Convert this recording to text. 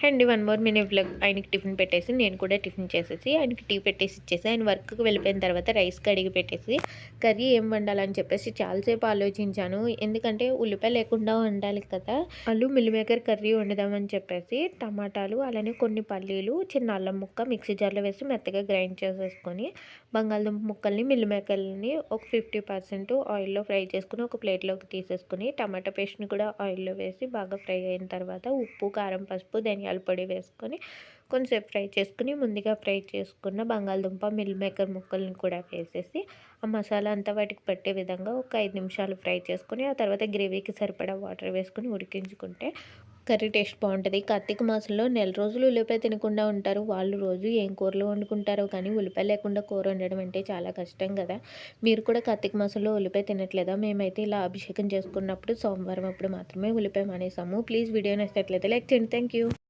And one more mini vlog. ఆయనకి tiffin పెట్టేసి నేను కూడా టిఫిన్ చేసేసి ఆయనకి టీ పెట్టేసి ఇచ్చేసి ఆయన వర్క్కి వెళ్ళిపోయిన తర్వాత రైస్ కడిగి పెట్టేసి కర్రీ ఏం వండాలని చెప్పేసి చాలాసేపు ఆలోచించాను. ఎందుకంటే ఉల్లిపాయ లేకుండా వండాలి కదా. ఆలు మిల్ మేకర్ కర్రీ వండుదామని చెప్పేసి టమాటాలు అలానే కొన్ని పల్లీలు చిన్న అల్లం ముక్క మిక్సీ జార్లో వేసి మెత్తగా గ్రైండ్ చేసేసుకొని బంగాళదుంప ముక్కల్ని మిల్ మేకర్ని ఒక 50% ఆయిల్లో ఫ్రై చేసుకుని ఒక ప్లేట్లోకి తీసేసుకుని టమాటా పేస్ట్ని కూడా ఆయిల్లో వేసి బాగా ఫ్రై అయిన తర్వాత ఉప్పు కారం పసుపు ధనియాల పొడి వేసుకొని కొంచెంసేపు ఫ్రై చేసుకుని ముందుగా ఫ్రై చేసుకున్న బంగాళదుంప మిల్ మేకర్ ముక్కల్ని కూడా వేసేసి ఆ మసాలా అంతా వాటికి పట్టే విధంగా ఒక 5 నిమిషాలు ఫ్రై చేసుకుని ఆ తర్వాత గ్రేవీకి సరిపడా వాటర్ వేసుకుని ఉడికించుకుంటే కర్రీ టేస్ట్ బాగుంటుంది. కార్తీక మాసంలో నెల రోజులు ఉల్లిపాయ తినకుండా ఉంటారు. వాళ్ళు రోజు ఏం కూరలు వండుకుంటారో కానీ ఉల్లిపాయ లేకుండా కూర వండడం అంటే చాలా కష్టం కదా. మీరు కూడా కార్తీక మాసంలో ఉల్లిపాయ తినట్లేదా? మేమైతే ఇలా అభిషేకం చేసుకున్నప్పుడు సోమవారం అప్పుడు మాత్రమే ఉల్లిపాయ మానేసాము. ప్లీజ్ వీడియో నచ్చినట్లయితే లైక్ చేయండి. Thank you.